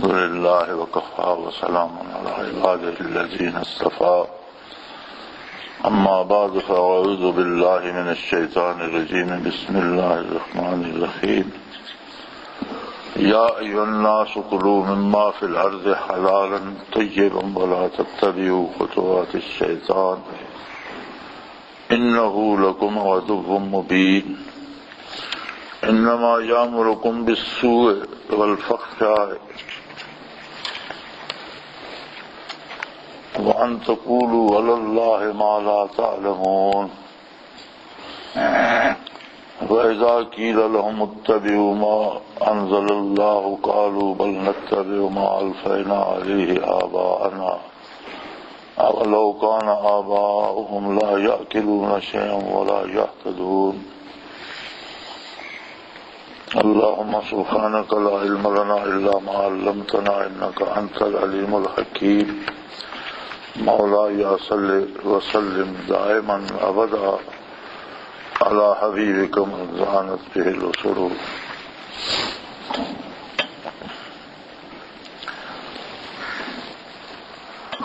لله وكفى وسلام على عباده الذين اصطفى أما بعد فأعوذ بالله من الشيطان الرجيم بسم الله الرحمن الرحيم يا أيها الناس كلوا مما في الأرض حلالا طيبا ولا تتبعوا خطوات الشيطان إنه لكم عدو مبين إنما يأمركم بالسوء والفحشاء وأن تقولوا على الله ما لا تعلمون وإذا قيل لهم اتبعوا ما أنزل الله قالوا بل نتبع ما ألفينا عليه آباءنا أولو كان آباؤهم لا يأكلون شيئا ولا يهتدون اللهم سبحانك لا علم لنا إلا ما علمتنا إنك أنت العليم الحكيم مولاي صل وسلم دائما أبدا على حبيبك من زانت به الأسرور.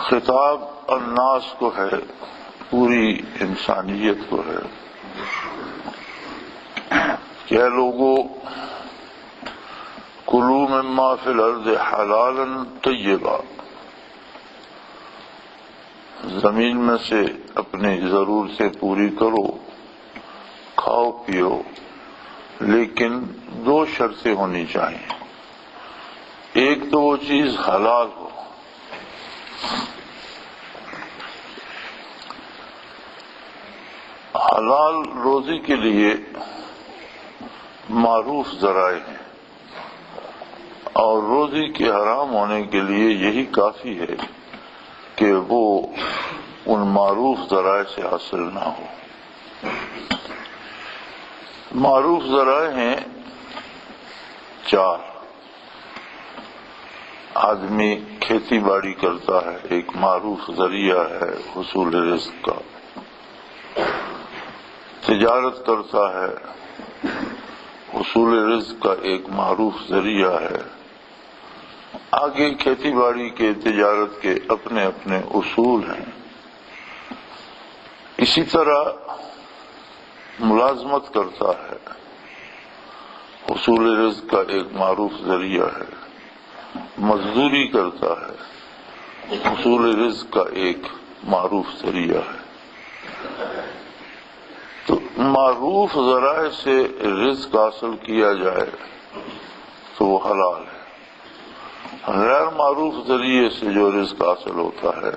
خطاب الناس کو ہے، پوری انسانیت کو ہے کہ اے لوگو کلوا مما فی الارض حلالا طیبا، زمین میں سے اپنی ضرورتیں پوری کرو، کھاؤ پیو، لیکن دو شرطیں ہونی چاہیے۔ ایک تو وہ چیز حلال ہو، حلال روزی کے لیے معروف ذرائع ہیں، اور روزی کے حرام ہونے کے لیے یہی کافی ہے کہ وہ ان معروف ذرائع سے حاصل نہ ہو۔ معروف ذرائع ہیں چار۔ آدمی کھیتی باڑی کرتا ہے، ایک معروف ذریعہ ہے حصول رزق کا۔ تجارت کرتا ہے، حصول رزق کا ایک معروف ذریعہ ہے۔ آگے کھیتی باڑی کے، تجارت کے اپنے اپنے اصول ہیں۔ اسی طرح ملازمت کرتا ہے، حصول رزق کا ایک معروف ذریعہ ہے۔ مزدوری کرتا ہے، حصول رزق کا ایک معروف ذریعہ ہے۔ تو معروف ذرائع سے رزق حاصل کیا جائے تو وہ حلال ہے۔ غیر معروف ذریعے سے جو رزق حاصل ہوتا ہے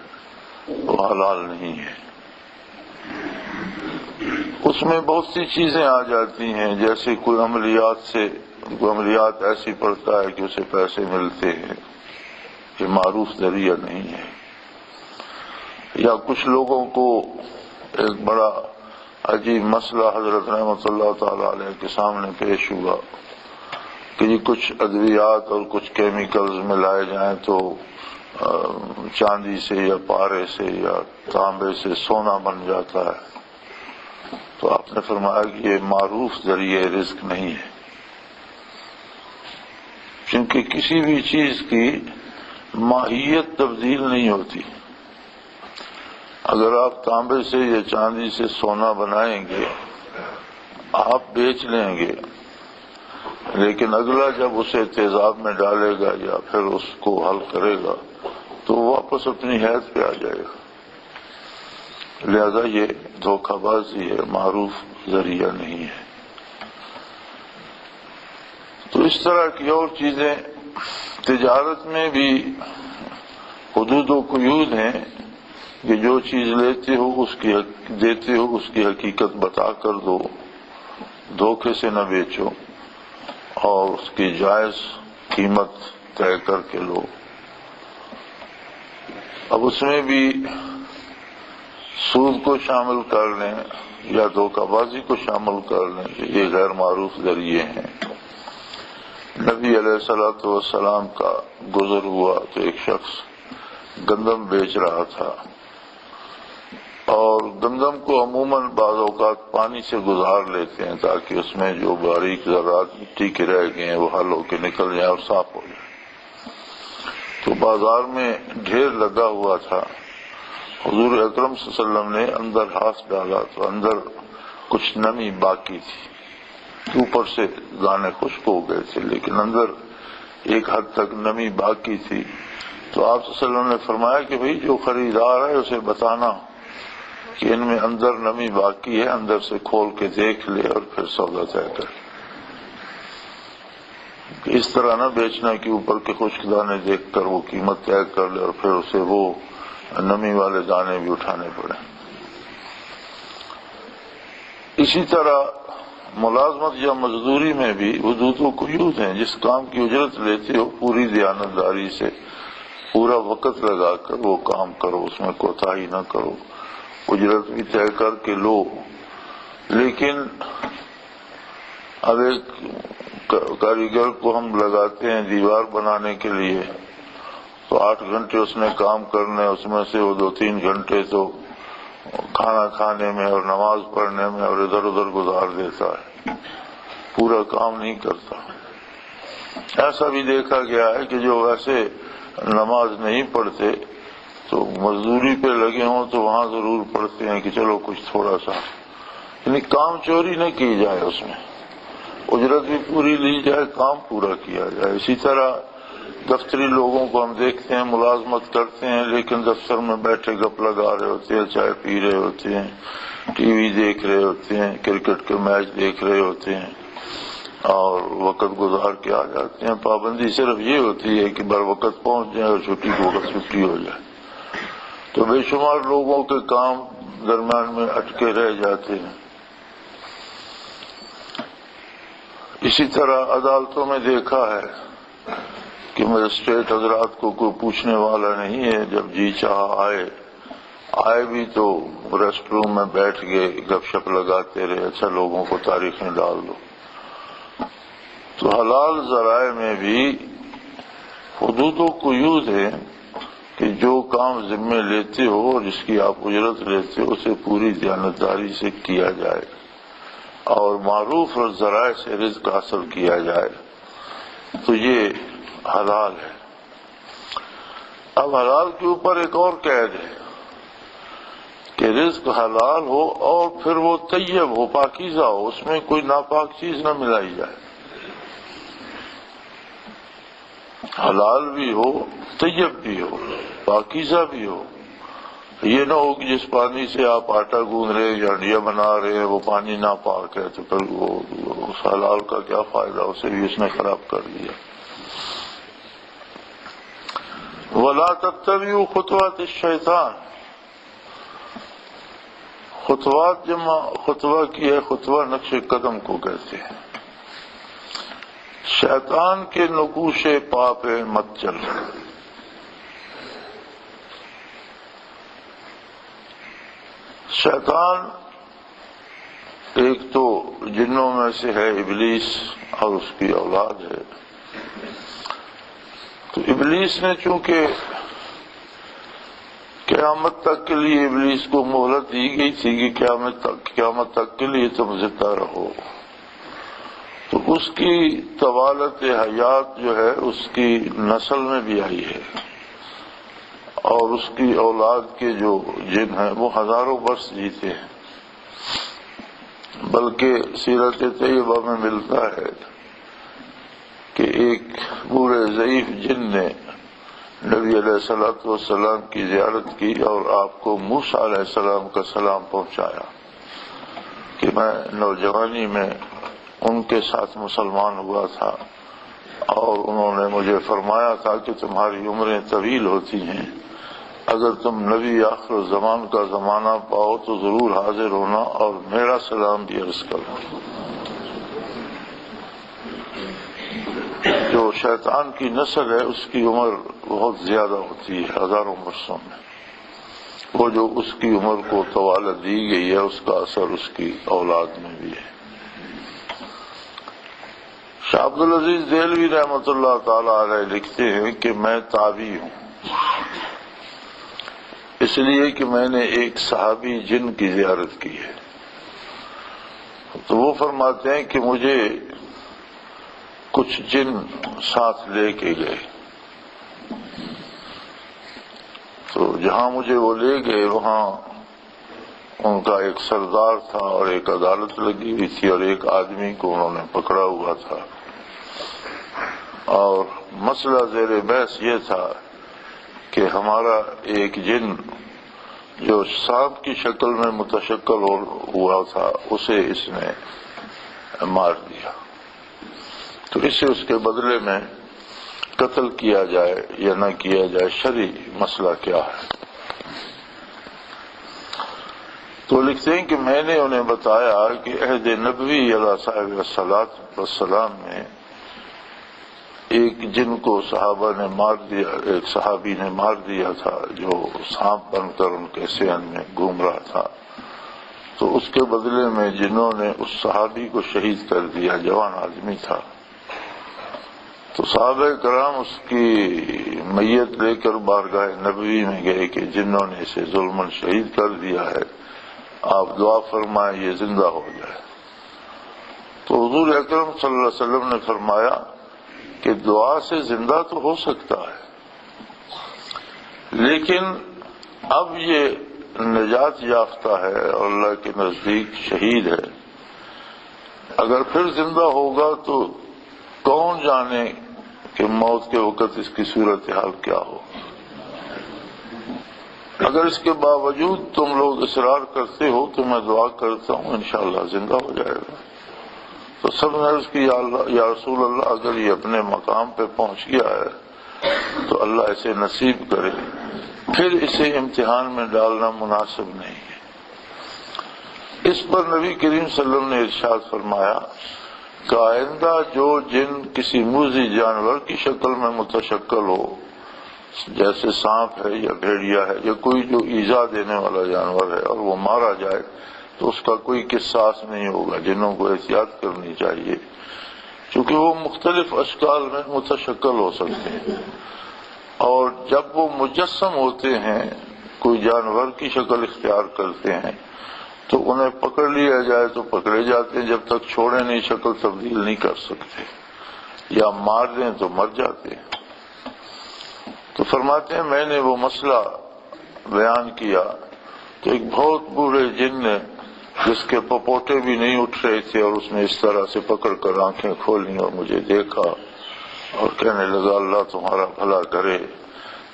وہ حلال نہیں ہے۔ اس میں بہت سی چیزیں آ جاتی ہیں، جیسے کوئی عملیات ایسی پڑتا ہے کہ اسے پیسے ملتے ہیں، یہ معروف ذریعہ نہیں ہے۔ یا کچھ لوگوں کو ایک بڑا عجیب مسئلہ حضرت رحمۃ اللہ تعالی علیہ کے سامنے پیش ہوا کہ یہ کچھ ادویات اور کچھ کیمیکلز ملائے جائیں تو چاندی سے یا پارے سے یا تانبے سے سونا بن جاتا ہے۔ تو آپ نے فرمایا کہ یہ معروف ذریعہ رزق نہیں ہے، کیونکہ کسی بھی چیز کی ماہیت تبدیل نہیں ہوتی۔ اگر آپ تانبے سے یا چاندی سے سونا بنائیں گے، آپ بیچ لیں گے، لیکن اگلا جب اسے تیزاب میں ڈالے گا یا پھر اس کو حل کرے گا تو واپس اپنی حیث پہ آ جائے گا۔ لہذا یہ دھوکہ بازی ہے، معروف ذریعہ نہیں ہے۔ تو اس طرح کی اور چیزیں تجارت میں بھی حدود و قیود ہیں کہ جو چیز لیتے ہو دیتے ہو اس کی حقیقت بتا کر دو، دھوکے سے نہ بیچو، اور اس کی جائز قیمت طے کر کے لو۔ اب اس میں بھی سود کو شامل کر لیں یا دھوکہ بازی کو شامل کر لیں، یہ غیر معروف ذریعے ہیں۔ نبی علیہ الصلوۃ والسلام کا گزر ہوا تو ایک شخص گندم بیچ رہا تھا، اور گندم کو عموماً بعض اوقات پانی سے گزار لیتے ہیں تاکہ اس میں جو باریک ذرات مٹی کے رہ گئے ہیں وہ حل ہو کے نکل جائیں اور صاف ہو جائیں۔ تو بازار میں ڈھیر لگا ہوا تھا. حضور اکرم صلی اللہ علیہ وسلم نے اندر ہاتھ ڈالا تو اندر کچھ نمی باقی تھی. اوپر سے دانے خشک ہو گئے تھے لیکن اندر ایک حد تک نمی باقی تھی. تو آپ صلی اللہ علیہ وسلم نے فرمایا کہ بھئی جو خریدار ہے اسے بتانا کہ ان میں اندر نمی باقی ہے، اندر سے کھول کے دیکھ لے اور پھر سودا طے کر. اس طرح نہ بیچنا کہ اوپر کے خشک دانے دیکھ کر وہ قیمت طے کر لے اور پھر اسے وہ نمی والے دانے بھی اٹھانے پڑے. اسی طرح ملازمت یا مزدوری میں بھی حدود و قیود ہیں. جس کام کی اجرت لیتے ہو پوری دیانتداری سے پورا وقت لگا کر وہ کام کرو، اس میں کوتاہی نہ کرو، اجرت بھی طے کر کے لو. لیکن اب ایک کاریگر کو ہم لگاتے ہیں دیوار بنانے کے لیے تو 8 گھنٹے اس نے کام کرنے، اس میں سے وہ 2-3 گھنٹے تو کھانا کھانے میں اور نماز پڑھنے میں اور ادھر ادھر گزار دیتا ہے، پورا کام نہیں کرتا. ایسا بھی دیکھا گیا ہے کہ جو ویسے نماز نہیں پڑھتے تو مزدوری پہ لگے ہوں تو وہاں ضرور پڑھتے ہیں کہ چلو کچھ تھوڑا سا، یعنی کام چوری نہ کی جائے، اس میں اجرت بھی پوری لی جائے، کام پورا کیا جائے. اسی طرح دفتری لوگوں کو ہم دیکھتے ہیں ملازمت کرتے ہیں لیکن دفتر میں بیٹھے گپ لگا رہے ہوتے ہیں، چائے پی رہے ہوتے ہیں، ٹی وی دیکھ رہے ہوتے ہیں، کرکٹ کے میچ دیکھ رہے ہوتے ہیں اور وقت گزار کے آ جاتے ہیں. پابندی صرف یہ ہوتی ہے کہ بر وقت پہنچ جائیں اور چھٹی کو وقت چھٹی ہو جائے. تو بے شمار لوگوں کے کام درمیان میں اٹکے رہ جاتے ہیں. اسی طرح عدالتوں میں دیکھا ہے کہ مجسٹریٹ حضرات کو کوئی پوچھنے والا نہیں ہے، جب جی چاہا آئے بھی تو ریسٹ روم میں بیٹھ گئے گپ شپ لگاتے رہے، اچھا لوگوں کو تاریخیں ڈال دو. تو حلال ذرائع میں بھی حدود و قیود ہے کہ جو کام ذمے لیتے ہو اور جس کی آپ اجرت لیتے ہو اسے پوری دیانتداری سے کیا جائے اور معروف اور ذرائع سے رزق حاصل کیا جائے تو یہ حلال ہے. اب حلال کے اوپر ایک اور قید ہے کہ رزق حلال ہو اور پھر وہ طیب ہو، پاکیزہ ہو، اس میں کوئی ناپاک چیز نہ ملائی جائے. حلال بھی ہو، طیب بھی ہو، پاکیزہ بھی ہو. یہ نہ ہو کہ جس پانی سے آپ آٹا گوندھ رہے یا ہنڈیا بنا رہے ہیں وہ پانی ناپاک ہے تو پھر وہ اس حلال کا کیا فائدہ، اسے بھی اس نے خراب کر دیا. وَلَا تَتَّبِعُوا خُطُوَاتِ الشَّيْطَانِ. خطوات جمع خطوہ کی ہے، خطوہ نقش قدم کو کہتے ہیں. شیطان کے نقوش پا پہ مت چل. شیطان ایک تو جنوں میں سے ہے ابلیس اور اس کی اولاد ہے. تو ابلیس نے چونکہ قیامت تک کے لیے ابلیس کو مہلت دی گئی تھی کہ قیامت تک کے لیے تم زندہ رہو، تو اس کی طوالت حیات جو ہے اس کی نسل میں بھی آئی ہے اور اس کی اولاد کے جو جن ہیں وہ ہزاروں برس جیتے ہیں. بلکہ سیرت طیبہ میں ملتا ہے کہ ایک بوڑھے ضعیف جن نے نبی علیہ الصلوۃ والسلام کی زیارت کی اور آپ کو موسیٰ علیہ السلام کا سلام پہنچایا کہ میں نوجوانی میں ان کے ساتھ مسلمان ہوا تھا اور انہوں نے مجھے فرمایا تھا کہ تمہاری عمریں طویل ہوتی ہیں، اگر تم نبی آخر الزمان کا زمانہ پاؤ تو ضرور حاضر ہونا اور میرا سلام بھی عرض کرنا. جو شیطان کی نسل ہے اس کی عمر بہت زیادہ ہوتی ہے، ہزاروں برسوں میں. وہ جو اس کی عمر کو طوالت دی گئی ہے اس کا اثر اس کی اولاد میں بھی ہے. شاہ عبد العزیز دہلوی رحمۃ اللہ تعالی علیہ لکھتے ہیں کہ میں تابعی ہوں اس لیے کہ میں نے ایک صحابی جن کی زیارت کی ہے. تو وہ فرماتے ہیں کہ مجھے کچھ جن ساتھ لے کے گئے جہاں مجھے وہ لے گئے وہاں ان کا ایک سردار تھا اور ایک عدالت لگی ہوئی تھی اور ایک آدمی کو انہوں نے پکڑا ہوا تھا، اور مسئلہ زیر بحث یہ تھا کہ ہمارا ایک جن جو سانپ کی شکل میں متشکل ہوا تھا اسے اس نے مار دیا، تو اس سے اس کے بدلے میں قتل کیا جائے یا نہ کیا جائے، شرعی مسئلہ کیا ہے؟ تو لکھتے ہیں کہ میں نے انہیں بتایا کہ عہد نبوی علیہ صاحب الصلاۃ والسلام میں ایک جن کو صحابہ نے مار دیا، ایک صحابی نے مار دیا تھا جو سانپ بن کر ان کے صحن میں گھوم رہا تھا، تو اس کے بدلے میں جنہوں نے اس صحابی کو شہید کر دیا، جوان آدمی تھا، تو صحابہ کرام اس کی میت لے کر بارگاہ نبوی میں گئے کہ جنہوں نے اسے ظلماً شہید کر دیا ہے، آپ دعا فرمائیں یہ زندہ ہو جائے۔ تو حضور اکرم صلی اللہ علیہ وسلم نے فرمایا کہ دعا سے زندہ تو ہو سکتا ہے، لیکن اب یہ نجات یافتہ ہے اور اللہ کے نزدیک شہید ہے، اگر پھر زندہ ہوگا تو کون جانے کہ موت کے وقت اس کی صورتحال کیا ہو۔ اگر اس کے باوجود تم لوگ اصرار کرتے ہو تو میں دعا کرتا ہوں انشاءاللہ زندہ ہو جائے گا۔ تو سب نے عرض کی یا رسول اللہ اگر یہ اپنے مقام پہ پہنچ گیا ہے تو اللہ اسے نصیب کرے، پھر اسے امتحان میں ڈالنا مناسب نہیں ہے۔ اس پر نبی کریم صلی اللہ علیہ وسلم نے ارشاد فرمایا کہ آئندہ جو جن کسی موذی جانور کی شکل میں متشکل ہو، جیسے سانپ ہے یا بھیڑیا ہے یا کوئی جو ایذا دینے والا جانور ہے، اور وہ مارا جائے تو اس کا کوئی قصاص نہیں ہوگا، جنوں کو احتیاط کرنی چاہیے، کیونکہ وہ مختلف اشکال میں متشکل ہو سکتے ہیں، اور جب وہ مجسم ہوتے ہیں کوئی جانور کی شکل اختیار کرتے ہیں تو انہیں پکڑ لیا جائے تو پکڑے جاتے ہیں، جب تک چھوڑے نہیں شکل تبدیل نہیں کر سکتے، یا مار دیں تو مر جاتے ہیں۔ تو فرماتے ہیں میں نے وہ مسئلہ بیان کیا تو ایک بہت بوڑھے جن نے، جس کے پپوٹے بھی نہیں اٹھ رہے تھے، اور اس نے اس طرح سے پکڑ کر آنکھیں کھولی اور مجھے دیکھا اور کہنے لگا اللہ تمہارا بھلا کرے،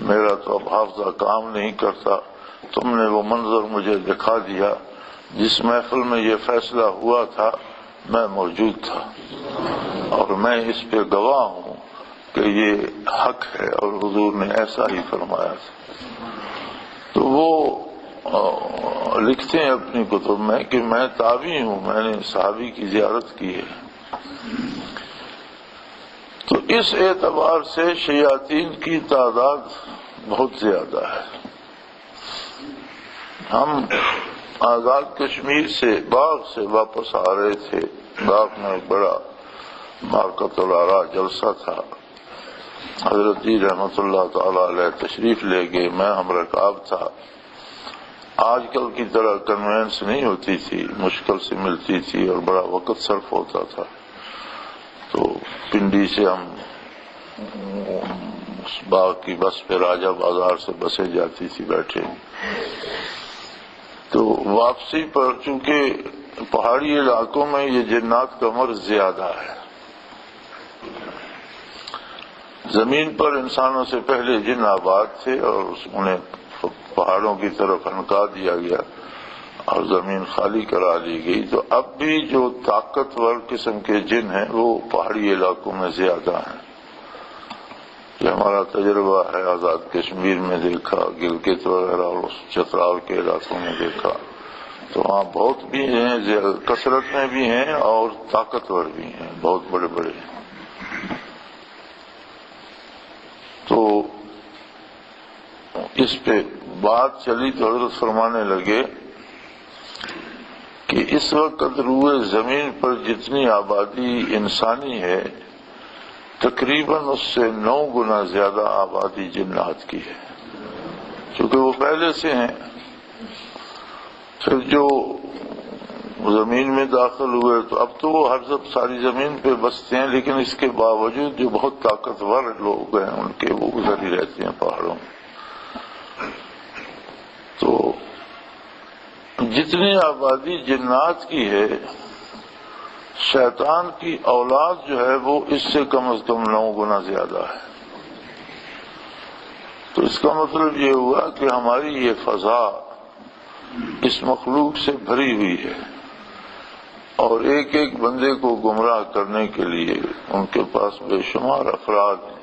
میرا تو اب حافظہ کام نہیں کرتا، تم نے وہ منظر مجھے دکھا دیا، جس محفل میں یہ فیصلہ ہوا تھا میں موجود تھا، اور میں اس پہ گواہ ہوں کہ یہ حق ہے اور حضور نے ایسا ہی فرمایا تھا۔ تو وہ لکھتے ہیں اپنی کتب میں کہ میں تابعی ہوں، میں نے صحابی کی زیارت کی ہے۔ تو اس اعتبار سے شیاطین کی تعداد بہت زیادہ ہے۔ ہم آزاد کشمیر سے باغ سے واپس آ رہے تھے، باغ میں ایک بڑا معرکۃ الآراء جلسہ تھا، حضرت جی رحمۃ اللہ تعالی علیہ تشریف لے گئے، میں ہمرکاب تھا۔ آج کل کی طرح کنوینس نہیں ہوتی تھی، مشکل سے ملتی تھی اور بڑا وقت صرف ہوتا تھا، تو پنڈی سے ہم اس باغ کی بس پہ راجہ بازار سے بسیں جاتی تھی بیٹھے، تو واپسی پر چونکہ پہاڑی علاقوں میں یہ جنات کا مرض زیادہ ہے، زمین پر انسانوں سے پہلے جن آباد تھے اور انہیں پہاڑوں کی طرف ہنکا دیا گیا اور زمین خالی کرا لی گئی، تو اب بھی جو طاقتور قسم کے جن ہیں وہ پہاڑی علاقوں میں زیادہ ہیں۔ یہ ہمارا تجربہ ہے، آزاد کشمیر میں دیکھا، گلگت وغیرہ اور چترال کے علاقوں میں دیکھا، تو وہاں بہت بھی ہیں، کثرت میں بھی ہیں اور طاقتور بھی ہیں، بہت بڑے بڑے ہیں۔ تو اس پہ بات چلی تو حضرت فرمانے لگے کہ اس وقت روئے زمین پر جتنی آبادی انسانی ہے تقریباً اس سے 9 گنا زیادہ آبادی جنات کی ہے، چونکہ وہ پہلے سے ہیں، پھر جو زمین میں داخل ہوئے تو اب تو وہ ہر ساری زمین پہ بستے ہیں، لیکن اس کے باوجود جو بہت طاقتور لوگ ہیں ان کے وہ ادھر ہی رہتے ہیں پہاڑوں میں۔ جتنی آبادی جنات کی ہے، شیطان کی اولاد جو ہے وہ اس سے کم از کم 9 گنا زیادہ ہے۔ تو اس کا مطلب یہ ہوا کہ ہماری یہ فضا اس مخلوق سے بھری ہوئی ہے، اور ایک ایک بندے کو گمراہ کرنے کے لیے ان کے پاس بے شمار افراد ہیں۔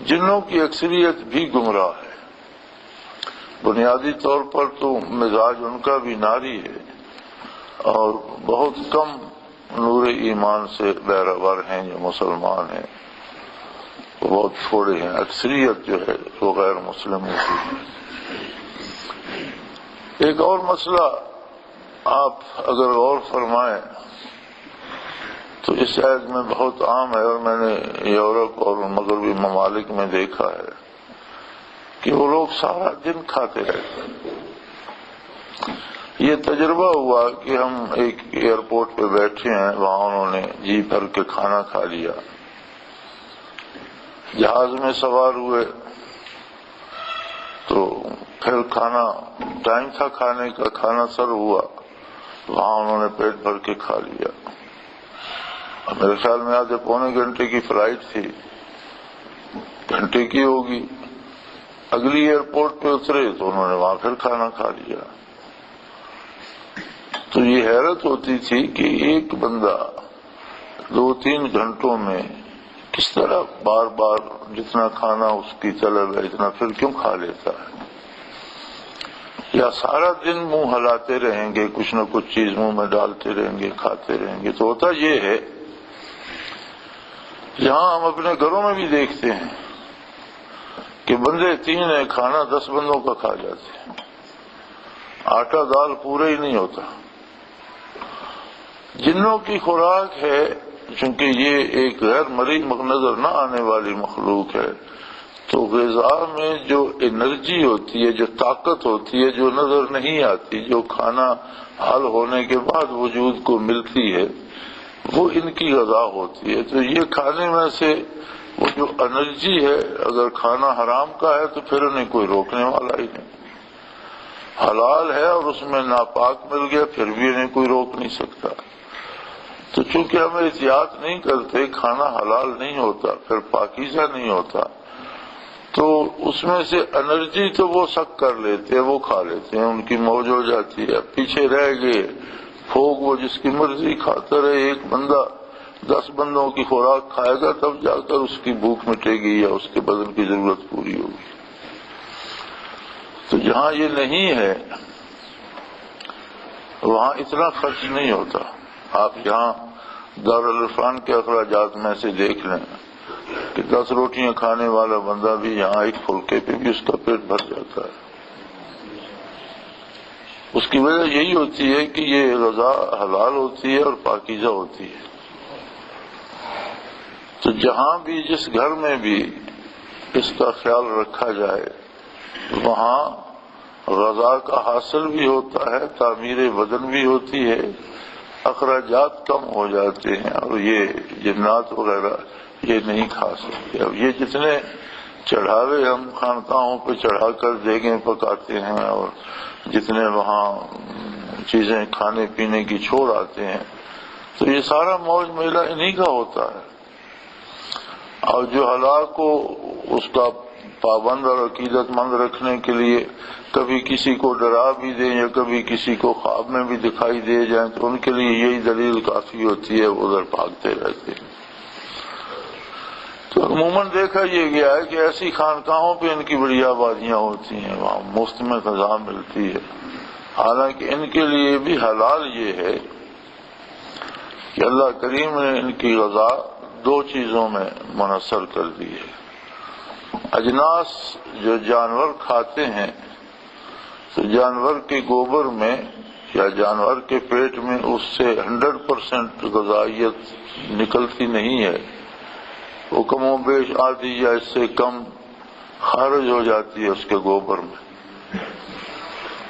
جنوں کی اکثریت بھی گمراہ ہے، بنیادی طور پر تو مزاج ان کا بھی ناری ہے، اور بہت کم نور ایمان سے بہرور ہیں جو مسلمان ہیں، وہ بہت تھوڑے ہیں، اکثریت جو ہے وہ غیر مسلم ہوتی ہے۔ ایک اور مسئلہ آپ اگر غور فرمائیں تو اس عہد میں بہت عام ہے، اور میں نے یورپ اور مغربی ممالک میں دیکھا ہے کہ وہ لوگ سارا دن کھاتے رہتے ہیں۔ یہ تجربہ ہوا کہ ہم ایک ایئرپورٹ پہ بیٹھے ہیں، وہاں انہوں نے جی بھر کے کھانا کھا لیا، جہاز میں سوار ہوئے تو پھر کھانا ٹائم تھا کھانے کا، کھانا سرو ہوا، وہاں انہوں نے پیٹ بھر کے کھا لیا۔ میرے خیال میں آدھے پونے گھنٹے کی فلائٹ تھی، گھنٹے کی ہوگی، اگلی ایئرپورٹ پہ اترے تو انہوں نے وہاں پھر کھانا کھا لیا۔ تو یہ حیرت ہوتی تھی کہ ایک بندہ 2-3 گھنٹوں میں کس طرح بار بار جتنا کھانا اس کی طلب ہے اتنا پھر کیوں کھا لیتا ہے، یا سارا دن منہ ہلاتے رہیں گے، کچھ نہ کچھ چیز منہ میں ڈالتے رہیں گے، کھاتے رہیں گے۔ تو ہوتا یہ ہے، یہاں ہم اپنے گھروں میں بھی دیکھتے ہیں کہ بندے 3 ہیں، کھانا 10 بندوں کا کھا جاتے ہیں، آٹا دال پورا ہی نہیں ہوتا۔ جنوں کی خوراک ہے، چونکہ یہ ایک غیر مرئی نظر نہ آنے والی مخلوق ہے، تو غذا میں جو انرجی ہوتی ہے، جو طاقت ہوتی ہے، جو نظر نہیں آتی، جو کھانا حل ہونے کے بعد وجود کو ملتی ہے، وہ ان کی غذا ہوتی ہے۔ تو یہ کھانے میں سے وہ جو انرجی ہے، اگر کھانا حرام کا ہے تو پھر انہیں کوئی روکنے والا ہی نہیں، حلال ہے اور اس میں ناپاک مل گیا پھر بھی انہیں کوئی روک نہیں سکتا۔ تو چونکہ ہم احتیاط نہیں کرتے، کھانا حلال نہیں ہوتا، پھر پاکیزہ نہیں ہوتا، تو اس میں سے انرجی تو وہ سک کر لیتے ہیں، وہ کھا لیتے ہیں، ان کی موج ہو جاتی ہے۔ پیچھے رہ گئے پھوگ، وہ جس کی مرضی کھاتا رہے، ایک بندہ 10 بندوں کی خوراک کھائے گا تب جا کر اس کی بھوک مٹے گی یا اس کے بدن کی ضرورت پوری ہوگی۔ تو جہاں یہ نہیں ہے وہاں اتنا خرچ نہیں ہوتا۔ آپ یہاں دارالعرفان کے اخراجات میں سے دیکھ لیں کہ 10 روٹیاں کھانے والا بندہ بھی یہاں ایک پھلکے پہ بھی اس کا پیٹ بھر جاتا ہے۔ اس کی وجہ یہی ہوتی ہے کہ یہ غذا حلال ہوتی ہے اور پاکیزہ ہوتی ہے۔ تو جہاں بھی جس گھر میں بھی اس کا خیال رکھا جائے وہاں غذا کا حاصل بھی ہوتا ہے، تعمیر بدن بھی ہوتی ہے، اخراجات کم ہو جاتے ہیں، اور یہ جنات وغیرہ یہ نہیں کھا سکتے۔ اب یہ جتنے چڑھاوے ہم خانقاہوں پہ چڑھا کر دیگیں پکاتے ہیں اور جتنے وہاں چیزیں کھانے پینے کی چھوڑ آتے ہیں، تو یہ سارا موج میلہ انہی کا ہوتا ہے۔ اور جو حلال کو اس کا پابند اور عقیدت مند رکھنے کے لیے کبھی کسی کو ڈرا بھی دیں یا کبھی کسی کو خواب میں بھی دکھائی دے جائیں تو ان کے لیے یہی دلیل کافی ہوتی ہے، وہ ادھر بھاگتے رہتے ہیں۔ تو عموماً دیکھا یہ گیا ہے کہ ایسی خانقاہوں پہ ان کی بڑی آبادیاں ہوتی ہیں، وہاں مفت میں غذا ملتی ہے، حالانکہ ان کے لیے بھی حلال یہ ہے کہ اللہ کریم نے ان کی غذا 2 چیزوں میں منحصر کر دی ہے۔ اجناس جو جانور کھاتے ہیں، تو جانور کے گوبر میں یا جانور کے پیٹ میں اس سے 100% غذائیت نکلتی نہیں ہے، وہ کم و بیش آدھی یا اس سے کم خارج ہو جاتی ہے اس کے گوبر میں،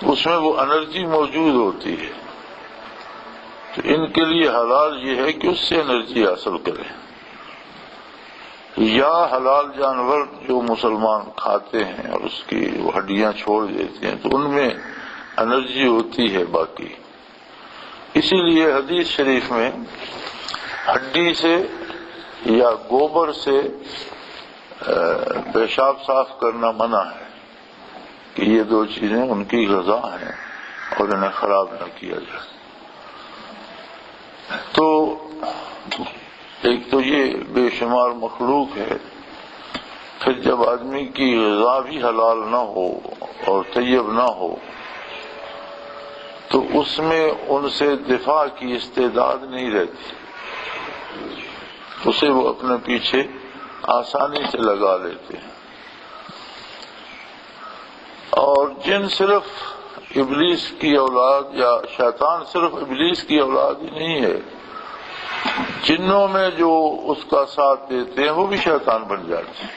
اس میں وہ انرجی موجود ہوتی ہے۔ تو ان کے لیے حلال یہ ہے کہ اس سے انرجی حاصل کریں، یا حلال جانور جو مسلمان کھاتے ہیں اور اس کی وہ ہڈیاں چھوڑ دیتے ہیں تو ان میں انرجی ہوتی ہے باقی. اسی لیے حدیث شریف میں ہڈی سے یا گوبر سے پیشاب صاف کرنا منع ہے کہ یہ دو چیزیں ان کی غذا ہیں اور انہیں خراب نہ کیا جائے. تو ایک تو یہ بے شمار مخلوق ہے، پھر جب آدمی کی غذا بھی حلال نہ ہو اور طیب نہ ہو تو اس میں ان سے دفاع کی استعداد نہیں رہتی، اسے وہ اپنے پیچھے آسانی سے لگا لیتے ہیں. اور جن صرف ابلیس کی اولاد یا شیطان صرف ابلیس کی اولاد ہی نہیں ہے، جنوں میں جو اس کا ساتھ دیتے ہیں وہ بھی شیطان بن جاتے ہیں،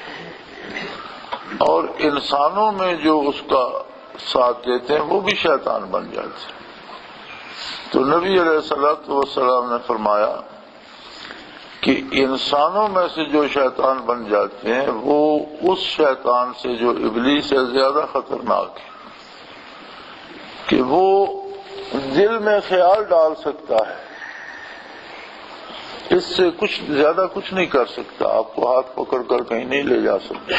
اور انسانوں میں جو اس کا ساتھ دیتے ہیں وہ بھی شیطان بن جاتے ہیں. تو نبی علیہ الصلوۃ والسلام نے فرمایا کہ انسانوں میں سے جو شیطان بن جاتے ہیں وہ اس شیطان سے جو ابلیس سے زیادہ خطرناک ہے، کہ وہ دل میں خیال ڈال سکتا ہے، اس سے کچھ زیادہ کچھ نہیں کر سکتا، آپ کو ہاتھ پکڑ کر کہیں نہیں لے جا سکتا.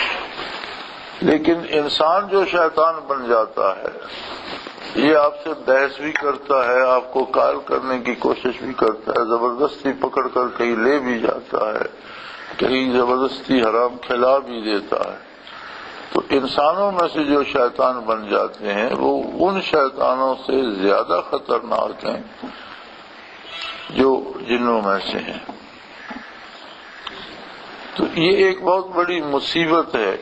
لیکن انسان جو شیطان بن جاتا ہے یہ آپ سے بحث بھی کرتا ہے، آپ کو قائل کرنے کی کوشش بھی کرتا ہے، زبردستی پکڑ کر کہیں لے بھی جاتا ہے، کہیں زبردستی حرام کھلا بھی دیتا ہے. تو انسانوں میں سے جو شیطان بن جاتے ہیں وہ ان شیطانوں سے زیادہ خطرناک ہیں جو جنوں میں سے ہیں. تو یہ ایک بہت بڑی مصیبت ہے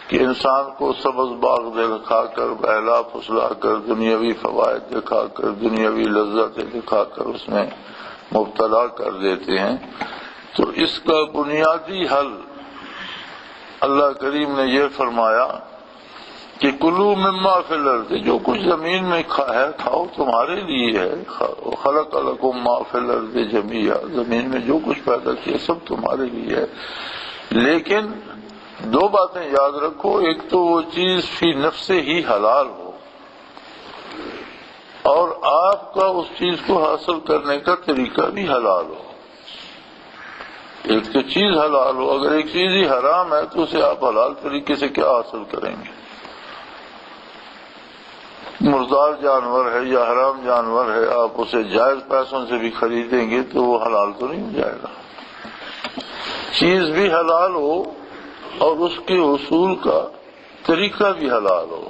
کہ انسان کو سبز باغ دکھا کر، بہلا پھسلا کر، دنیاوی فوائد دکھا کر، دنیاوی لذتیں دکھا کر اس میں مبتلا کر دیتے ہیں. تو اس کا بنیادی حل اللہ کریم نے یہ فرمایا کہ کلوا مما فی الارض، جو کچھ زمین میں ہے کھاؤ، تمہارے لیے ہے. خلق لکم ما فی الارض جمیعا، زمین میں جو کچھ پیدا کیا سب تمہارے لیے ہے. لیکن دو باتیں یاد رکھو، ایک تو وہ چیز فی نفس ہی حلال ہو، اور آپ کا اس چیز کو حاصل کرنے کا طریقہ بھی حلال ہو. ایک تو چیز حلال ہو، اگر ایک چیز ہی حرام ہے تو اسے آپ حلال طریقے سے کیا حاصل کریں گے؟ مردار جانور ہے یا حرام جانور ہے، آپ اسے جائز پیسوں سے بھی خریدیں گے تو وہ حلال تو نہیں ہو جائے گا. چیز بھی حلال ہو اور اس کے حصول کا طریقہ بھی حلال ہو،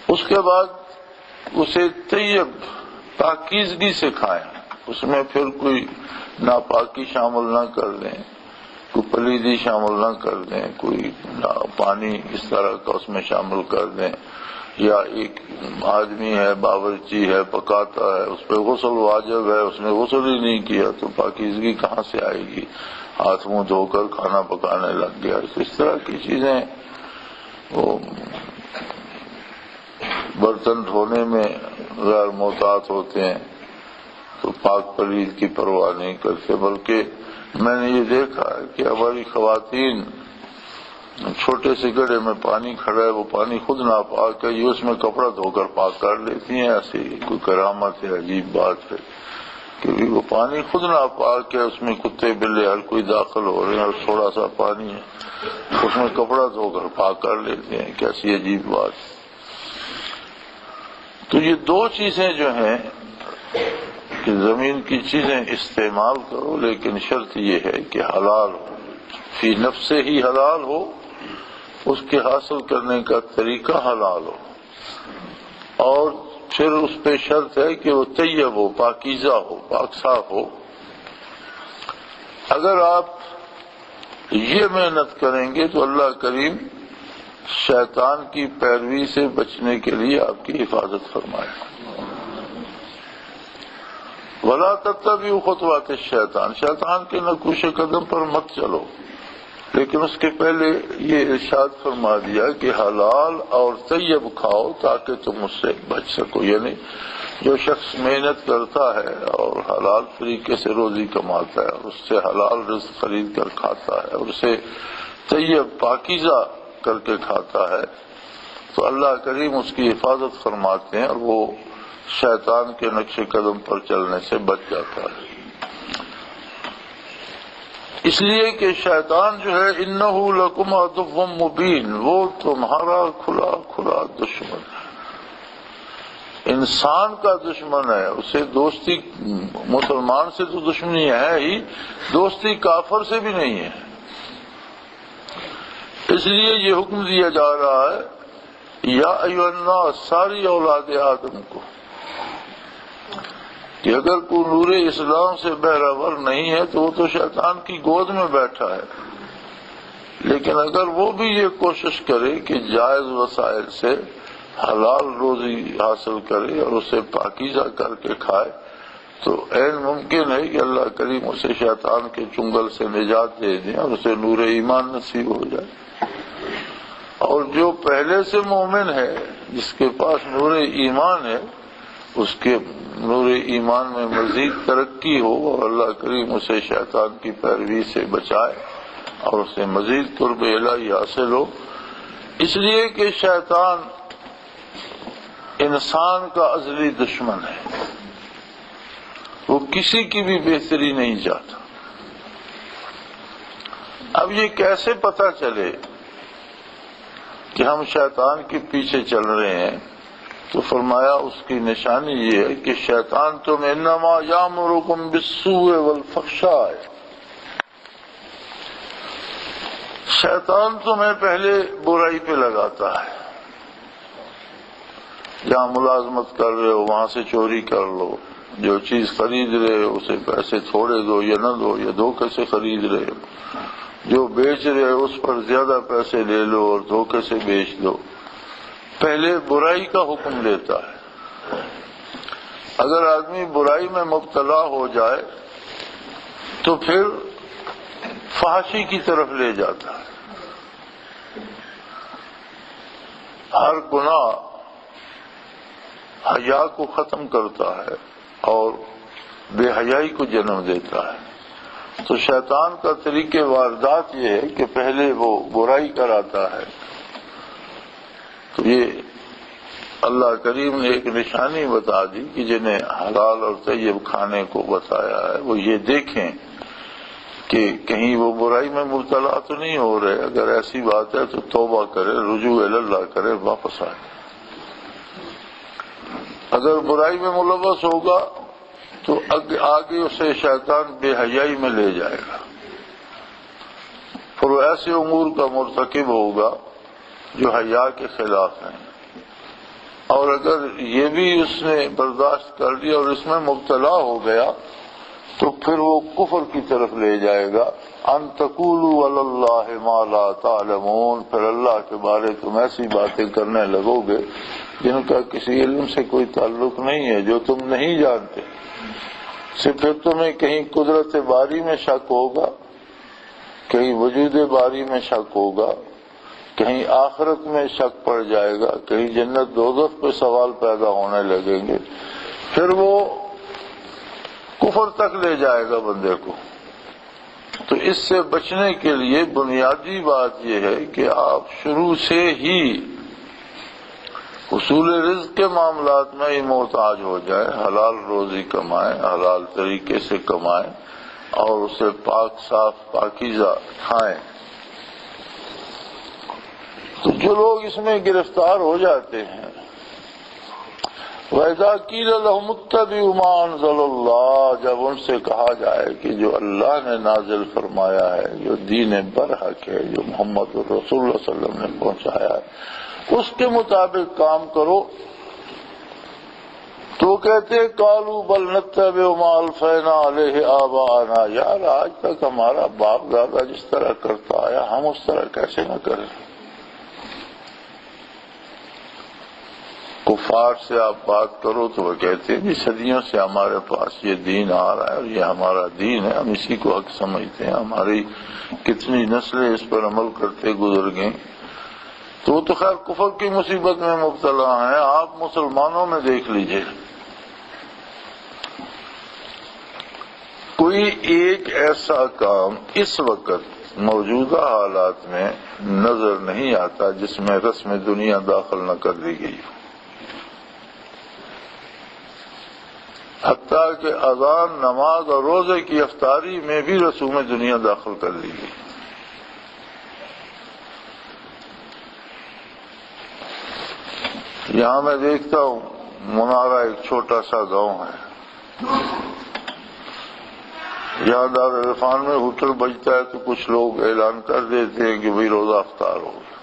اس کے بعد اسے طیب پاکیزگی سے کھائیں، اس میں پھر کوئی ناپاکی شامل نہ کر دیں، کوئی پلیدی شامل نہ کر دیں، کوئی پانی اس طرح کا اس میں شامل کر دیں، یا ایک آدمی ہے باورچی ہے پکاتا ہے، اس پہ غسل واجب ہے، اس نے غسل ہی نہیں کیا تو پاکیزگی کہاں سے آئے گی؟ ہاتھ منہ دھو کر کھانا پکانے لگ گیا. اس طرح کی چیزیں، وہ برتن دھونے میں غیر محتاط ہوتے ہیں تو پاک پلید کی پرواہ نہیں کرتے. بلکہ میں نے یہ دیکھا ہے کہ ہماری خواتین چھوٹے سے گڑھے میں پانی کھڑا ہے، وہ پانی خود ناپاک ہے، یہ اس میں کپڑا دھو کر پاک کر لیتی ہیں. ایسی کوئی کرامت ہے، عجیب بات ہے کہ وہ پانی خود ناپاک ہے، اس میں کتے بلے ہر کوئی داخل ہو رہے ہیں اور تھوڑا سا پانی ہے، اس میں کپڑا دھو کر پاک کر لیتے ہیں. کیسی عجیب بات. تو یہ دو چیزیں جو ہیں کہ زمین کی چیزیں استعمال کرو، لیکن شرط یہ ہے کہ حلال ہو، فی نفس ہی حلال ہو، اس کے حاصل کرنے کا طریقہ حلال ہو، اور پھر اس پہ شرط ہے کہ وہ طیب ہو، پاکیزہ ہو، پاک صاف ہو. اگر آپ یہ محنت کریں گے تو اللہ کریم شیطان کی پیروی سے بچنے کے لیے آپ کی حفاظت فرمائے. وَلَا تَتَّبِعُوا خُطُوَاتِ الشَّيْطَانِ، شیطان کے نقوش قدم پر مت چلو. لیکن اس کے پہلے یہ ارشاد فرما دیا کہ حلال اور طیب کھاؤ تاکہ تم اس سے بچ سکو. یعنی جو شخص محنت کرتا ہے اور حلال طریقے سے روزی کماتا ہے اور اس سے حلال رزق خرید کر کھاتا ہے اور اسے طیب پاکیزہ کر کے کھاتا ہے تو اللہ کریم اس کی حفاظت فرماتے ہیں اور وہ شیطان کے نقش قدم پر چلنے سے بچ جاتا ہے۔ اس لیے کہ شیطان جو ہے انہ لکم عدو مبین، وہ تمہارا کھلا کھلا دشمن ہے، انسان کا دشمن ہے۔ اسے دوستی مسلمان سے تو دشمنی ہے ہی، دوستی کافر سے بھی نہیں ہے۔ اس لیے یہ حکم دیا جا رہا ہے یا ایھا الناس، ساری اولاد آدم کو، کہ اگر کوئی نور اسلام سے بہرہور نہیں ہے تو وہ تو شیطان کی گود میں بیٹھا ہے، لیکن اگر وہ بھی یہ کوشش کرے کہ جائز وسائل سے حلال روزی حاصل کرے اور اسے پاکیزہ کر کے کھائے تو عین ممکن ہے کہ اللہ کریم اسے شیطان کے چنگل سے نجات دے دیں اور اسے نور ایمان نصیب ہو جائے۔ اور جو پہلے سے مومن ہے، جس کے پاس نور ایمان ہے، اس کے نور ایمان میں مزید ترقی ہو اور اللہ کریم اسے شیطان کی پیروی سے بچائے اور اسے مزید قرب الہی حاصل ہو۔ اس لیے کہ شیطان انسان کا ازلی دشمن ہے، وہ کسی کی بھی بہتری نہیں چاہتا۔ اب یہ کیسے پتہ چلے کہ ہم شیطان کے پیچھے چل رہے ہیں؟ تو فرمایا اس کی نشانی یہ ہے کہ شیطان تم انما یامرکم بالسوء والفحشاء، شیطان تمہیں پہلے برائی پہ لگاتا ہے، جہاں ملازمت کر رہے ہو وہاں سے چوری کر لو، جو چیز خرید رہے ہو اسے پیسے تھوڑے دو یا نہ دو یا دھوکے سے خرید رہے ہو، جو بیچ رہے ہو اس پر زیادہ پیسے لے لو اور دھوکے سے بیچ دو۔ پہلے برائی کا حکم دیتا ہے، اگر آدمی برائی میں مبتلا ہو جائے تو پھر فحاشی کی طرف لے جاتا ہے۔ ہر گناہ حیا کو ختم کرتا ہے اور بے حیائی کو جنم دیتا ہے۔ تو شیطان کا طریقہ واردات یہ ہے کہ پہلے وہ برائی کراتا ہے۔ تو یہ اللہ کریم نے ایک نشانی بتا دی کہ جنہیں حلال اور طیب کھانے کو بتایا ہے وہ یہ دیکھیں کہ کہیں وہ برائی میں مبتلا تو نہیں ہو رہے، اگر ایسی بات ہے تو توبہ کرے، رجوع اللہ کرے، واپس آئے۔ اگر برائی میں ملوث ہوگا تو آگے اسے شیطان بے حیائی میں لے جائے گا، پھر وہ ایسے امور کا مرتکب ہوگا جو حیا کے خلاف ہیں، اور اگر یہ بھی اس نے برداشت کر لیا اور اس میں مبتلا ہو گیا تو پھر وہ کفر کی طرف لے جائے گا۔ ان تقولوا علی اللہ ما لا تعلمون، پھر اللہ کے بارے تم ایسی باتیں کرنے لگو گے جن کا کسی علم سے کوئی تعلق نہیں ہے، جو تم نہیں جانتے۔ پھر تمہیں کہیں قدرت باری میں شک ہوگا، کہیں وجود باری میں شک ہوگا، کہیں آخرت میں شک پڑ جائے گا، کہیں جنت دوزخ پہ سوال پیدا ہونے لگیں گے، پھر وہ کفر تک لے جائے گا بندے کو۔ تو اس سے بچنے کے لیے بنیادی بات یہ ہے کہ آپ شروع سے ہی حصول رزق کے معاملات میں ہی محتاج ہو جائیں، حلال روزی کمائیں، حلال طریقے سے کمائیں اور اسے پاک صاف پاکیزہ کھائیں۔ تو جو لوگ اس میں گرفتار ہو جاتے ہیں، وَإِذَا قِيلَ لَهُمُ اتَّبِعُوا مَا أَنزَلَ اللَّهُ، جب ان سے کہا جائے کہ جو اللہ نے نازل فرمایا ہے، جو دین برحق ہے، جو محمد رسول اللہ صلی اللہ علیہ وسلم نے پہنچایا ہے، اس کے مطابق کام کرو، تو کہتے قالوا بل نتبع ما الفینا علیہ آباءنا، یار آج تک ہمارا باپ دادا جس طرح کرتا آیا ہم اس طرح کیسے نہ کریں۔ کفار سے آپ بات کرو تو وہ کہتے ہیں صدیوں سے ہمارے پاس یہ دین آ رہا ہے اور یہ ہمارا دین ہے، ہم اسی کو حق سمجھتے ہیں، ہماری کتنی نسلیں اس پر عمل کرتے گزر گئیں۔ تو وہ تو خیر کفر کی مصیبت میں مبتلا ہیں، آپ مسلمانوں میں دیکھ لیجئے، کوئی ایک ایسا کام اس وقت موجودہ حالات میں نظر نہیں آتا جس میں رسم دنیا داخل نہ کر دی گئی ہو، حتیٰ کہ اذان، نماز اور روزے کی افطاری میں بھی رسوم دنیا داخل کر لی گئی۔ یہاں میں دیکھتا ہوں منارہ ایک چھوٹا سا گاؤں ہے، یہاں دارالعرفان میں ہوٹل بجتا ہے تو کچھ لوگ اعلان کر دیتے ہیں کہ بھئی روزہ افطار ہو گیا،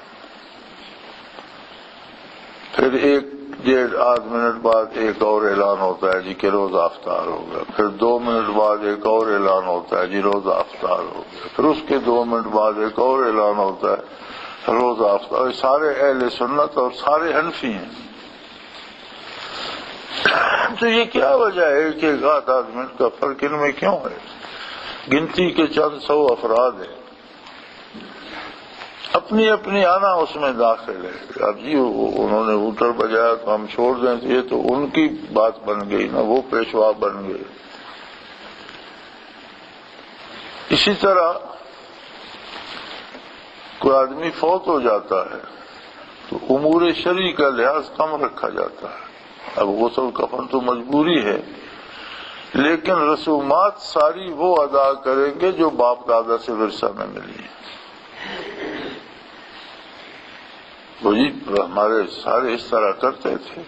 پھر 1-1.5 منٹ بعد ایک اور اعلان ہوتا ہے جی کہ روزہ افطار ہو گیا، پھر 2 منٹ بعد ایک اور اعلان ہوتا ہے جی روزہ افطار ہو گیا، پھر اس کے 2 منٹ بعد ایک اور اعلان ہوتا ہے روزہ افطار۔ سارے اہل سنت اور سارے حنفی ہیں، تو یہ کیا وجہ ہے کہ 8 منٹ کا فرق ان میں کیوں ہے؟ گنتی کے چند 100 افراد ہیں، اپنی اپنی آنا اس میں داخل ہے۔ اب جی انہوں نے ہوٹل بجایا تو ہم چھوڑ دیں، تو یہ تو ان کی بات بن گئی نا، وہ پیشوا بن گئے۔ اسی طرح کوئی آدمی فوت ہو جاتا ہے تو امور شرعی کا لحاظ کم رکھا جاتا ہے۔ اب غسل کفن تو مجبوری ہے، لیکن رسومات ساری وہ ادا کریں گے جو باپ دادا سے ورثہ میں ملی ہیں۔ وہی ہمارے سارے اس طرح کرتے تھے،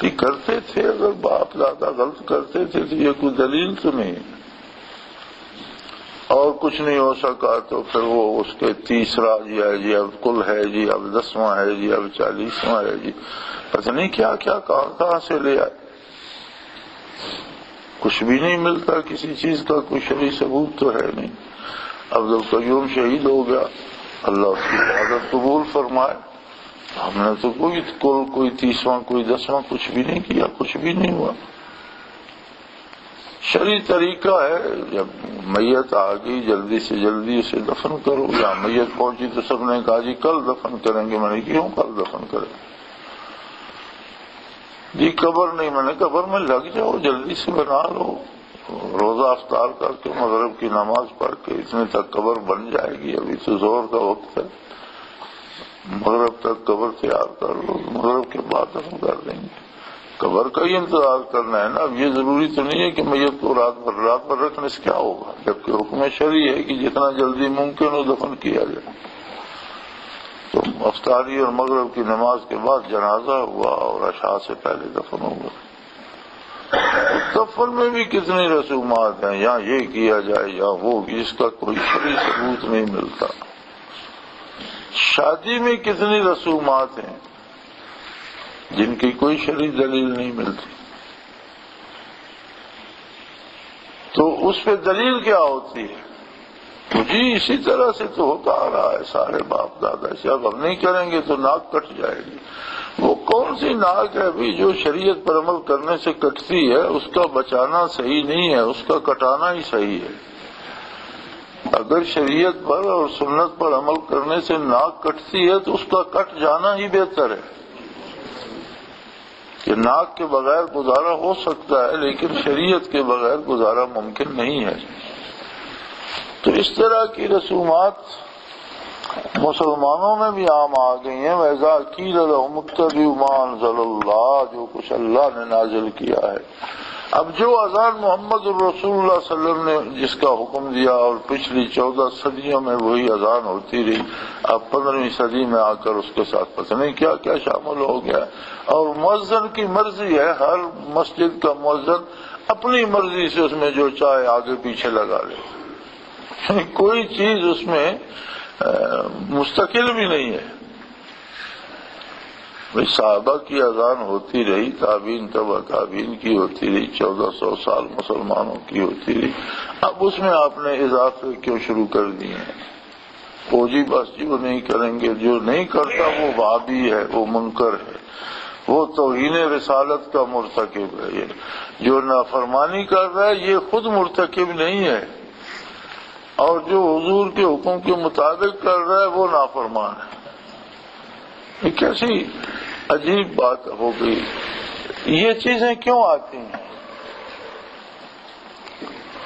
کہ کرتے تھے، اگر باپ دادا غلط کرتے تھے تو یہ کوئی دلیل تو نہیں، اور کچھ نہیں ہو سکا تو پھر وہ اس کے 30واں جی ہے جی، اب کل ہے جی، اب 10واں ہے جی، اب 40واں ہے جی، پتہ نہیں کیا کیا کہاں سے لے آئے۔ کچھ بھی نہیں ملتا کسی چیز کا، کوئی شرعی ثبوت تو ہے نہیں۔ عبد القیوم شہید ہو گیا، اللہ اس کی عبادت قبول فرمائے، ہم نے تو کوئی 30واں کوئی 10واں کچھ بھی نہیں کیا، کچھ بھی نہیں ہوا۔ شرعی طریقہ ہے، جب میت آ گئی جلدی سے جلدی اسے دفن کرو، یا میت پہنچی تو سب نے کہا جی کل دفن کریں گے، میں نے کیوں کل دفن کریں جی، قبر نہیں، میں نے قبر میں لگ جاؤ، جلدی سے بنا لو، روزہ افطار کر کے مغرب کی نماز پڑھ کے اتنے تک قبر بن جائے گی، ابھی تو زور کا وقت ہے، مغرب تک قبر تیار کر لو، مغرب کے بعد دفن کر دیں گے۔ قبر کا ہی انتظار کرنا ہے نا، اب یہ ضروری تو نہیں ہے کہ میت کو رات بھر رکھنے سے کیا ہوگا، جبکہ حکم شرعی ہے کہ جتنا جلدی ممکن ہو دفن کیا جائے۔ تو افطاری اور مغرب کی نماز کے بعد جنازہ ہوا اور عشاء سے پہلے دفن ہوا۔ دفن میں بھی کتنی رسومات ہیں، یہاں یہ کیا جائے یا وہ، اس کا کوئی شرعی ثبوت نہیں ملتا۔ شادی میں کتنی رسومات ہیں جن کی کوئی شرعی دلیل نہیں ملتی، تو اس پہ دلیل کیا ہوتی ہے؟ تو جی اسی طرح سے تو ہوتا آ رہا ہے سارے باپ دادا سے، اب ہم نہیں کریں گے تو ناک کٹ جائے گی۔ وہ کون سی ناک ہے بھی جو شریعت پر عمل کرنے سے کٹتی ہے؟ اس کا بچانا صحیح نہیں ہے، اس کا کٹانا ہی صحیح ہے۔ اگر شریعت پر اور سنت پر عمل کرنے سے ناک کٹتی ہے تو اس کا کٹ جانا ہی بہتر ہے، کہ ناک کے بغیر گزارا ہو سکتا ہے لیکن شریعت کے بغیر گزارا ممکن نہیں ہے۔ تو اس طرح کی رسومات مسلمانوں میں بھی عام آ گئی ہیں۔ وَإِذَا قِيلَ لَهُمُ اتَّبِعُوا مَا أَنزَلَ اللَّهُ، جو کچھ اللہ نے نازل کیا ہے۔ اب جو اذان محمد الرسول اللہ صلی اللہ علیہ وسلم نے جس کا حکم دیا اور پچھلی 14 صدیوں میں وہی اذان ہوتی رہی، اب 15ویں صدی میں آ کر اس کے ساتھ پتہ نہیں کیا کیا شامل ہو گیا، اور مؤذن کی مرضی ہے، ہر مسجد کا مؤذن اپنی مرضی سے اس میں جو چاہے آگے پیچھے لگا لے، کوئی چیز اس میں مستقل بھی نہیں ہے۔ صحابہ کی اذان ہوتی رہی، تابعین تبع تابعین کی ہوتی رہی، 1400 سال مسلمانوں کی ہوتی رہی، اب اس میں آپ نے اضافے کیوں شروع کر دیے ہیں؟ وہ جی بس جو نہیں کریں گے، جو نہیں کرتا وہ وہابی ہے، وہ منکر ہے، وہ توہین رسالت کا مرتکب ہے، یہ جو نافرمانی کر رہا ہے یہ خود مرتکب نہیں ہے، اور جو حضور کے حکم کے مطابق کر رہا ہے وہ نافرمان ہے۔ یہ کیسی عجیب بات ہو گئی۔ یہ چیزیں کیوں آتی ہیں؟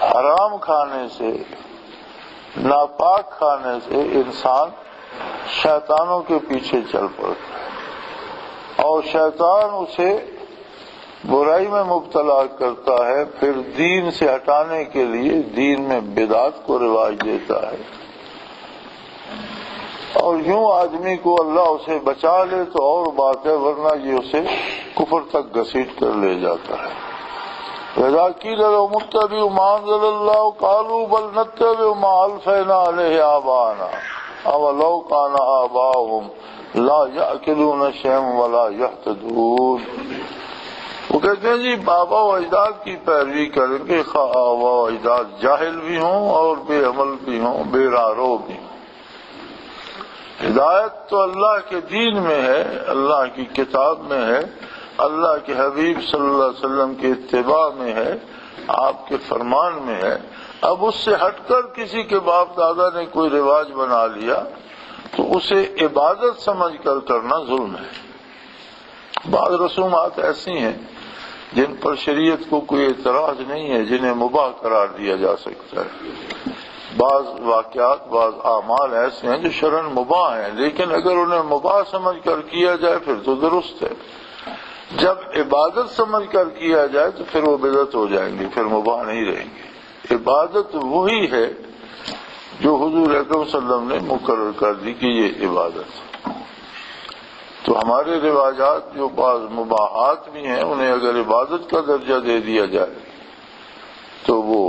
حرام کھانے سے ناپاک کھانے سے انسان شیطانوں کے پیچھے چل پڑتا ہے اور شیطان اسے برائی میں مبتلا کرتا ہے، پھر دین سے ہٹانے کے لیے دین میں بدعت کو رواج دیتا ہے، اور یوں آدمی کو اللہ اسے بچا لے تو اور بات ہے، ورنہ یہ اسے کفر تک گھسیٹ کر لے جاتا ہے۔ وَإِذَا قِيلَ لَهُمُ اتَّبِعُوا مَا أَنزَلَ اللَّهُ قَالُوا بَلْ نَتَّبِعُ مَا أَلْفَيْنَا عَلَيْهِ آبَاءَنَا أَوَلَوْ كَانَ آبَاؤُهُمْ لَا يَأْكُلُونَ شَيْئًا وَلَا يَهْتَدُونَ۔ وہ کہتے ہیں جی بابا و اجداد کی پیروی کریں گے، خواہ آبا و اجداد جاہل بھی ہوں اور بے عمل بھی ہوں، بے راہ بھی ہوں۔ ہدایت تو اللہ کے دین میں ہے، اللہ کی کتاب میں ہے، اللہ کے حبیب صلی اللہ علیہ وسلم کے اتباع میں ہے، آپ کے فرمان میں ہے۔ اب اس سے ہٹ کر کسی کے باپ دادا نے کوئی رواج بنا لیا تو اسے عبادت سمجھ کر کرنا ظلم ہے۔ بعض رسومات ایسی ہیں جن پر شریعت کو کوئی اعتراض نہیں ہے، جنہیں مباح قرار دیا جا سکتا ہے۔ بعض واقعات، بعض اعمال ایسے ہیں جو شرعاً مباح ہیں، لیکن اگر انہیں مباح سمجھ کر کیا جائے پھر تو درست ہے۔ جب عبادت سمجھ کر کیا جائے تو پھر وہ بدعت ہو جائیں گے، پھر مباح نہیں رہیں گے۔ عبادت وہی ہے جو حضور اکرم صلی اللہ علیہ وسلم نے مقرر کر دی کہ یہ عبادت۔ تو ہمارے رواجات جو بعض مباحات بھی ہیں، انہیں اگر عبادت کا درجہ دے دیا جائے تو وہ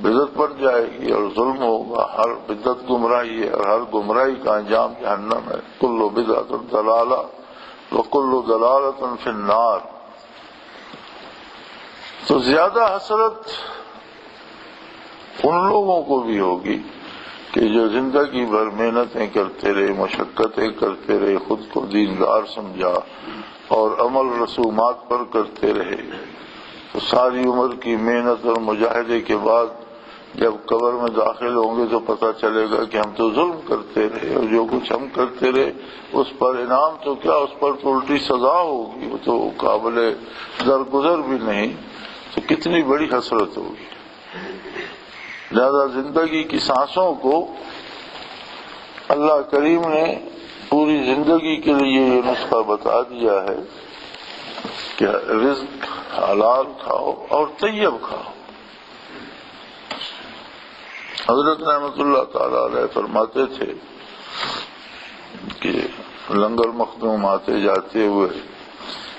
بدعت بن جائے گی اور ظلم ہوگا۔ ہر بدعت گمراہی ہے اور ہر گمراہی کا انجام جہنم ہے۔ کل بدعت ضلالہ وکل ضلالۃ فی النار۔ تو زیادہ حسرت ان لوگوں کو بھی ہوگی کہ جو زندگی بھر محنتیں کرتے رہے، مشقتیں کرتے رہے، خود کو دیندار سمجھا اور عمل رسومات پر کرتے رہے، تو ساری عمر کی محنت اور مجاہدے کے بعد جب قبر میں داخل ہوں گے تو پتہ چلے گا کہ ہم تو ظلم کرتے رہے اور جو کچھ ہم کرتے رہے اس پر انعام تو کیا، اس پر تو الٹی سزا ہوگی، وہ تو قابل درگزر بھی نہیں، تو کتنی بڑی حسرت ہوگی۔ لہذا زندگی کی سانسوں کو اللہ کریم نے پوری زندگی کے لیے یہ نسخہ بتا دیا ہے کہ رزق حلال کھاؤ اور طیب کھاؤ۔ حضرت رحمۃ اللہ تعالی علیہ فرماتے تھے کہ لنگر مخدوم آتے جاتے ہوئے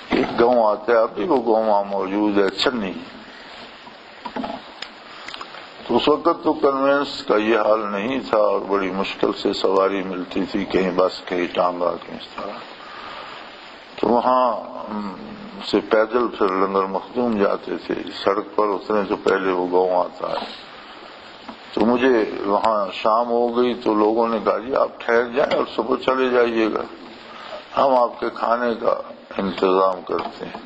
ایک گاؤں آتا ہے، ابھی وہ گاؤں وہاں موجود ہے، چھنی۔ تو اس وقت تو کنوینس کا یہ حال نہیں تھا اور بڑی مشکل سے سواری ملتی تھی، کہیں بس کہیں ٹانگا کہیں اس طرح۔ تو وہاں سے پیدل پھر لنگر مخدوم جاتے تھے، سڑک پر اترنے سے پہلے وہ گاؤں آتا ہے۔ تو مجھے وہاں شام ہو گئی تو لوگوں نے کہا جی آپ ٹھہر جائیں اور صبح چلے جائیے گا، ہم آپ کے کھانے کا انتظام کرتے ہیں۔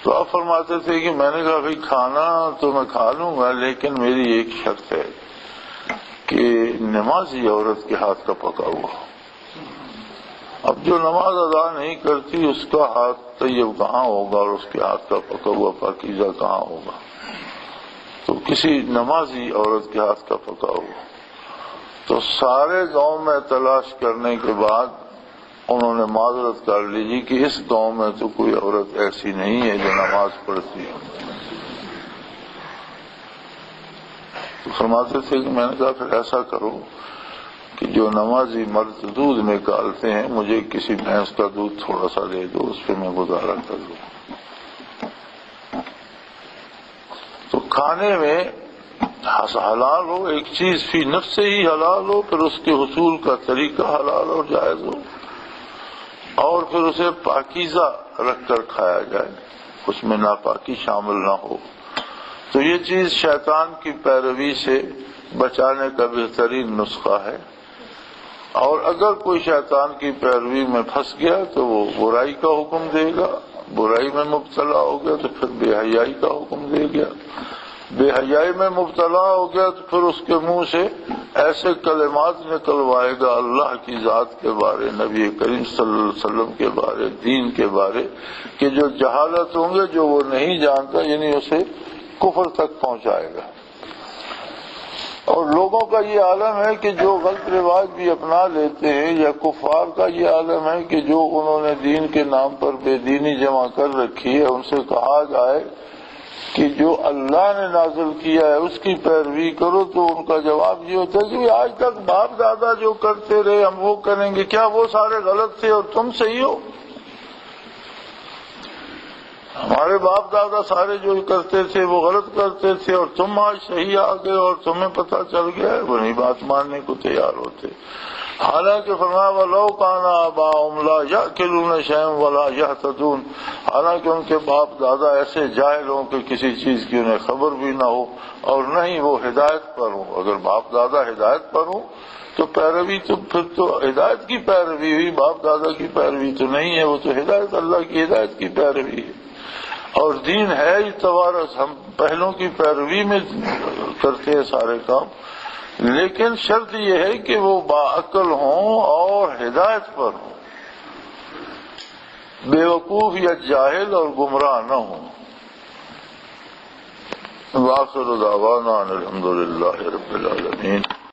تو آپ فرماتے تھے کہ میں نے کہا بھائی کھانا تو میں کھا لوں گا، لیکن میری ایک شرط ہے کہ نمازی عورت کے ہاتھ کا پکا ہوا۔ اب جو نماز ادا نہیں کرتی اس کا ہاتھ طیب کہاں ہوگا اور اس کے ہاتھ کا پکا ہوا پاکیزہ کہاں ہوگا؟ تو کسی نمازی عورت کے ہاتھ کا پکا ہوا۔ تو سارے گاؤں میں تلاش کرنے کے بعد انہوں نے معذرت کر لی جی کہ اس گاؤں میں تو کوئی عورت ایسی نہیں ہے جو نماز پڑھتی ہے۔ تو فرماتے تھے کہ میں نے کہا پھر ایسا کرو کہ جو نمازی مرد دودھ نکالتے ہیں مجھے کسی بھینس کا دودھ تھوڑا سا دے دو، اس پہ میں گزارا کر لوں۔ تو کھانے میں حلال ہو، ایک چیز فی نفس سے ہی حلال ہو، پھر اس کے حصول کا طریقہ حلال اور جائز ہو، اور پھر اسے پاکیزہ رکھ کر کھایا جائے، اس میں ناپاکی شامل نہ ہو۔ تو یہ چیز شیطان کی پیروی سے بچانے کا بہترین نسخہ ہے۔ اور اگر کوئی شیطان کی پیروی میں پھنس گیا تو وہ برائی کا حکم دے گا، برائی میں مبتلا ہو گیا تو پھر بے حیائی کا حکم دے گا، بے حیائی میں مبتلا ہو گیا تو پھر اس کے منہ سے ایسے کلمات نکلوائے گا اللہ کی ذات کے بارے، نبی کریم صلی اللہ علیہ وسلم کے بارے، دین کے بارے، کہ جو جہالت ہوں گے، جو وہ نہیں جانتا، یعنی اسے کفر تک پہنچائے گا۔ اور لوگوں کا یہ عالم ہے کہ جو غلط رواج بھی اپنا لیتے ہیں، یا کفار کا یہ عالم ہے کہ جو انہوں نے دین کے نام پر بے دینی جمع کر رکھی ہے، ان سے کہا جائے کہ جو اللہ نے نازل کیا ہے اس کی پیروی کرو، تو ان کا جواب یہ ہوتا ہے کہ آج تک باپ دادا جو کرتے رہے ہم وہ کریں گے، کیا وہ سارے غلط تھے اور تم صحیح ہو؟ ہمارے باپ دادا سارے جو کرتے تھے وہ غلط کرتے تھے اور تم آج صحیح آ گئے اور تمہیں پتہ چل گیا ہے، وہی بات ماننے کو تیار ہوتے۔ حالانکہ فرمایا وَلَوْ كَانَ آبَاؤُهُمْ لَا يَأْكُلُونَ شَيْئًا وَلَا يَهْتَدُونَ، حالانکہ ان کے باپ دادا ایسے جاہل ہوں کہ کسی چیز کی انہیں خبر بھی نہ ہو اور نہ ہی وہ ہدایت پر ہوں۔ اگر باپ دادا ہدایت پر ہوں تو پیروی تو پھر تو ہدایت کی پیروی ہوئی، باپ دادا کی پیروی تو نہیں ہے، وہ تو ہدایت اللہ کی ہدایت کی پیروی ہے۔ اور دین ہے ہی توارث، ہم پہلوں کی پیروی میں کرتے ہیں سارے کام، لیکن شرط یہ ہے کہ وہ باعقل ہوں اور ہدایت پر ہوں، بے وقوف یا جاہل اور گمراہ نہ ہوں۔ وآخر دعوانا الحمد للہ رب العالمین۔